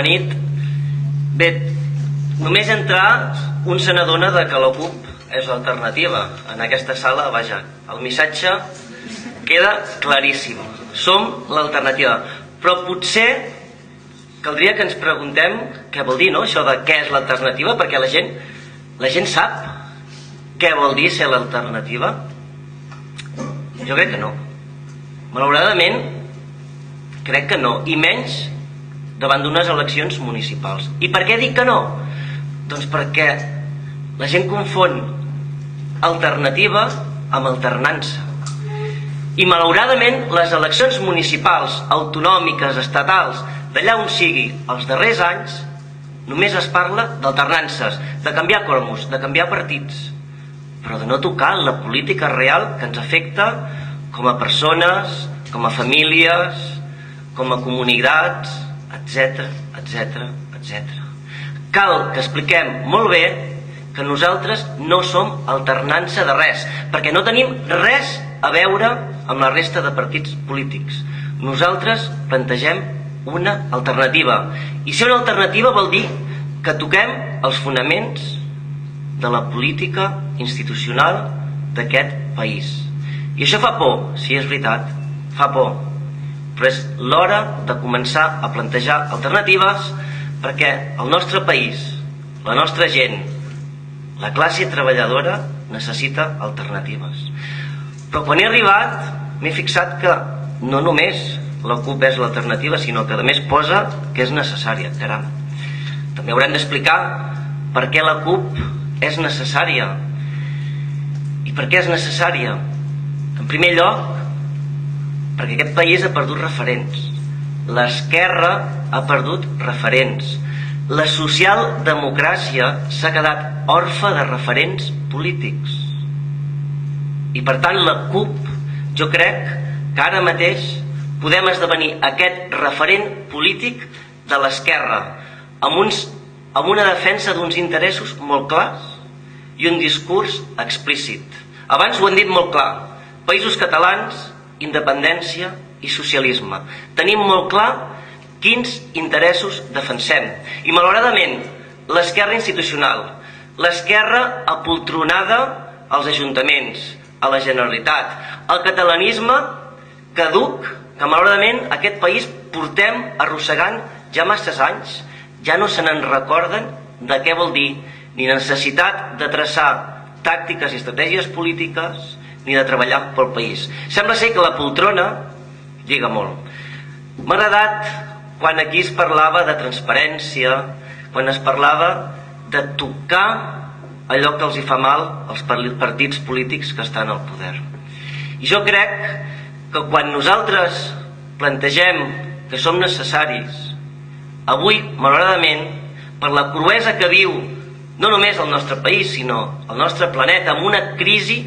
nit. Bé, només entrar un se n'adona que la CUP és l'alternativa. En aquesta sala, vaja, el missatge queda claríssim. Som l'alternativa. Però potser caldria que ens preguntem què vol dir, no?, això de què és l'alternativa, perquè la gent sap què vol dir ser l'alternativa? Jo crec que no. Malauradament, crec que no, i menys davant d'unes eleccions municipals. I per què dic que no? Doncs perquè la gent confon alternativa amb alternança. I malauradament les eleccions municipals, autonòmiques, estatals, d'allà on sigui els darrers anys, només es parla d'alternances, de canviar cromos, de canviar partits, però de no tocar la política real que ens afecta com a persones, com a famílies, com a comunitats, etc, etc, etc. Cal que expliquem molt bé que nosaltres no som alternança de res, perquè no tenim res a veure amb la resta de partits polítics. Nosaltres plantegem una alternativa. I ser una alternativa vol dir que toquem els fonaments de la política institucional d'aquest país. I això fa por, sí, és veritat, fa por. Però és l'hora de començar a plantejar alternatives perquè el nostre país, la nostra gent, la classe treballadora necessita alternatives. Però quan he arribat m'he fixat que no només la CUP és l'alternativa, sinó que a més posa que és necessària. Caram. També haurem d'explicar per què la CUP és necessària. I per què és necessària? En primer lloc, perquè aquest país ha perdut referents. L'esquerra ha perdut referents. La socialdemocràcia s'ha quedat orfe de referents polítics. I per tant la CUP, jo crec que ara mateix podem esdevenir aquest referent polític de l'esquerra, amb una defensa d'uns interessos molt clars i un discurs explícit. Abans ho han dit molt clar: Països Catalans, independència i socialisme. Tenim molt clar quins interessos defensem. I malauradament, l'esquerra institucional, l'esquerra apoltronada als ajuntaments, a la Generalitat, el catalanisme caduc, que malauradament aquest país portem arrossegant ja masses anys, ja no se n'en recorden de què vol dir ni necessitat de traçar tàctiques i estratègies polítiques ni de treballar pel país. Sembla ser que la poltrona lliga molt. M'ha agradat quan aquí es parlava de transparència, quan es parlava de tocar allò que els hi fa mal als partits polítics que estan al poder. I jo crec que quan nosaltres plantegem que som necessaris, avui, malauradament, per la cruesa que viu no només el nostre país, sinó el nostre planeta, amb una crisi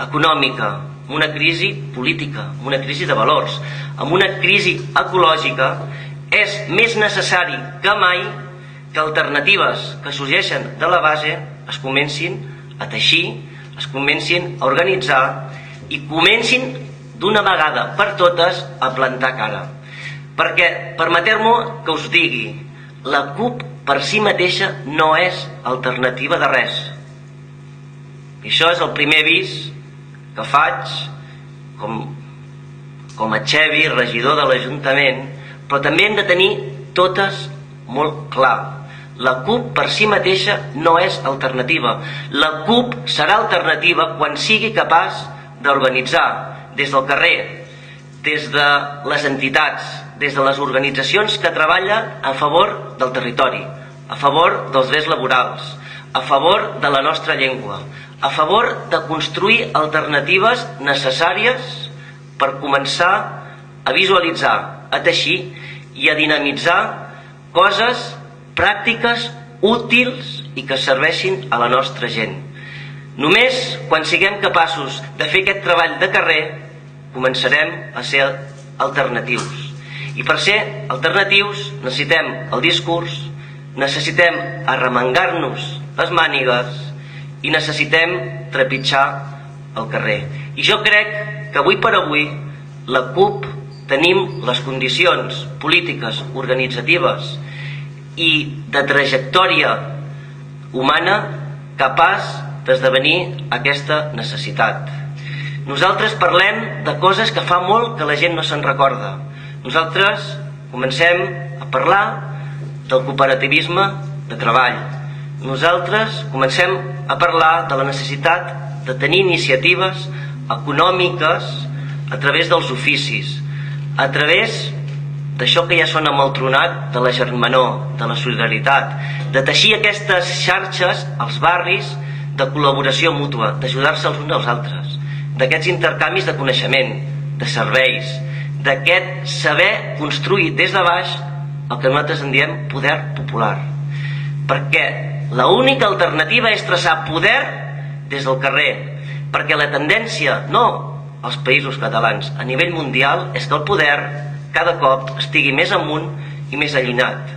econòmica, amb una crisi política, amb una crisi de valors, amb una crisi ecològica, és més necessari que mai que alternatives que sorgeixen de la base es comencin a teixir, es comencin a organitzar i comencin d'una vegada per totes a plantar cara. Perquè, permeteu-me que us digui, la CUP per si mateixa no és alternativa de res. I això és el primer avís que faig com a Xevi, regidor de l'Ajuntament, però també hem de tenir totes molt clar. La CUP per si mateixa no és alternativa. La CUP serà alternativa quan sigui capaç d'organitzar des del carrer, des de les entitats, des de les organitzacions que treballen a favor del territori, a favor dels drets laborals, a favor de la nostra llengua, a favor de construir alternatives necessàries per començar a visualitzar, a teixir i a dinamitzar coses pràctiques, útils i que serveixin a la nostra gent. Només quan siguem capaços de fer aquest treball de carrer començarem a ser alternatius. I per ser alternatius necessitem el discurs, necessitem arremangar-nos les mànigues i necessitem trepitjar el carrer. I jo crec que avui per avui la CUP tenim les condicions polítiques, organitzatives i de trajectòria humana capaç d'esdevenir aquesta necessitat. Nosaltres parlem de coses que fa molt que la gent no se'n recorda. Nosaltres comencem a parlar del cooperativisme de treball. Nosaltres comencem a parlar de la necessitat de tenir iniciatives econòmiques a través dels oficis, a través d'això que ja sona molt tronat, de la germanor, de la solidaritat, de teixir aquestes xarxes als barris de col·laboració mútua, d'ajudar-se els uns als altres, d'aquests intercanvis de coneixement, de serveis, d'aquest saber construir des de baix el que nosaltres en diem poder popular. Perquè l'única alternativa és traçar poder des del carrer, perquè la tendència, no als països catalans, a nivell mundial, és que el poder cada cop estigui més amunt i més allunyat.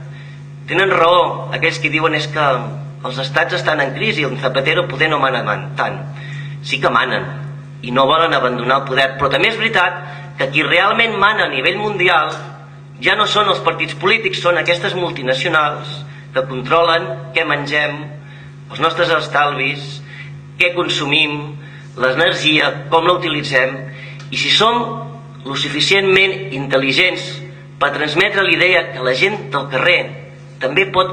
Tenen raó aquells que diuen és que els estats estan en crisi i el Zapatero poder no mana tant. Sí que manen i no volen abandonar el poder, però també és veritat que qui realment mana a nivell mundial ja no són els partits polítics, són aquestes multinacionals que controlen què mengem, els nostres estalvis, què consumim, l'energia, com la utilitzem, i si som lo suficientment intel·ligents per transmetre l'idea que la gent del carrer també pot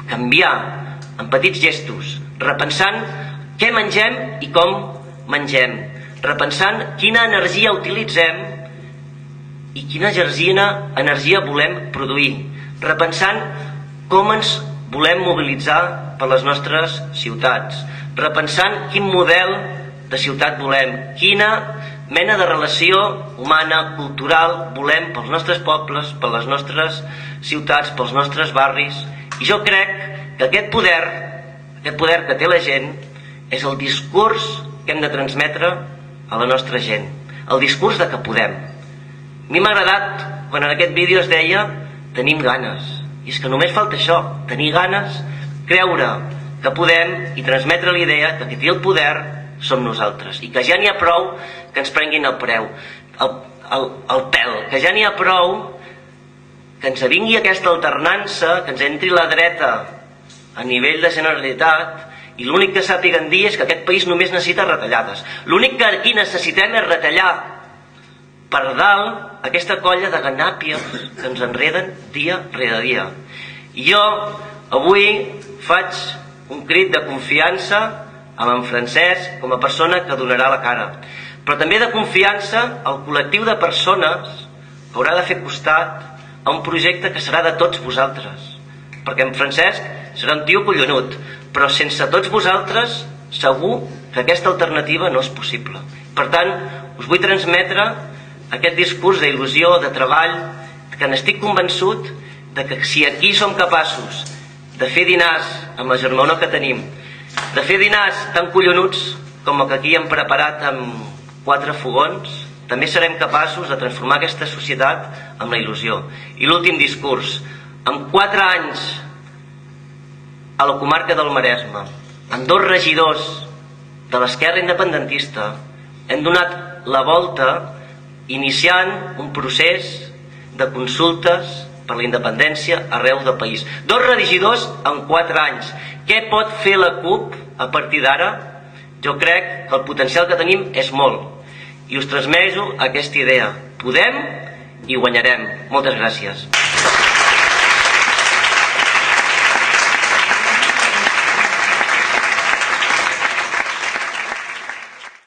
canviar en petits gestos, repensant què mengem i com mengem, repensant quina energia utilitzem i quina energia volem produir, repensant com ens volem mobilitzar per les nostres ciutats, repensant quin model de ciutat volem, quina mena de relació humana, cultural volem pels nostres pobles, per les nostres ciutats, pels nostres barris. I jo crec que aquest poder que té la gent és el discurs que hem de transmetre a la nostra gent, el discurs de que podem. A mi m'ha agradat quan en aquest vídeo es deia tenim ganes, i és que només falta això, tenir ganes, creure que podem i transmetre l'idea que qui té el poder som nosaltres, i que ja n'hi ha prou que ens prenguin el pèl, que ja n'hi ha prou que ens vingui aquesta alternança, que ens entri la dreta a nivell de Generalitat, i l'únic que sàpiguen dir és que aquest país només necessita retallades. L'únic que aquí necessitem és retallar per dalt aquesta colla de ganàpies que ens enreden dia rere dia. I jo avui faig un crit de confiança amb en Francesc com a persona que donarà la cara, però també de confiança al col·lectiu de persones que haurà de fer costat a un projecte que serà de tots vosaltres, perquè en Francesc serà un tio collonut, però sense tots vosaltres segur que aquesta alternativa no és possible. Per tant, us vull transmetre aquest discurs d'il·lusió, de treball, que n'estic convençut de que si aquí som capaços de fer dinars amb la germanor que tenim, de fer dinars tan collonuts com el que aquí hem preparat amb 4 fogons, també serem capaços de transformar aquesta societat amb la il·lusió. I l'últim discurs, en 4 anys a la comarca del Maresme, amb 2 regidors de l'esquerra independentista, hem donat la volta iniciant un procés de consultes per la independència arreu del país. 2 regidors en 4 anys. Què pot fer la CUP a partir d'ara? Jo crec que el potencial que tenim és molt. I us transmeto aquesta idea. Podem i guanyarem. Moltes gràcies.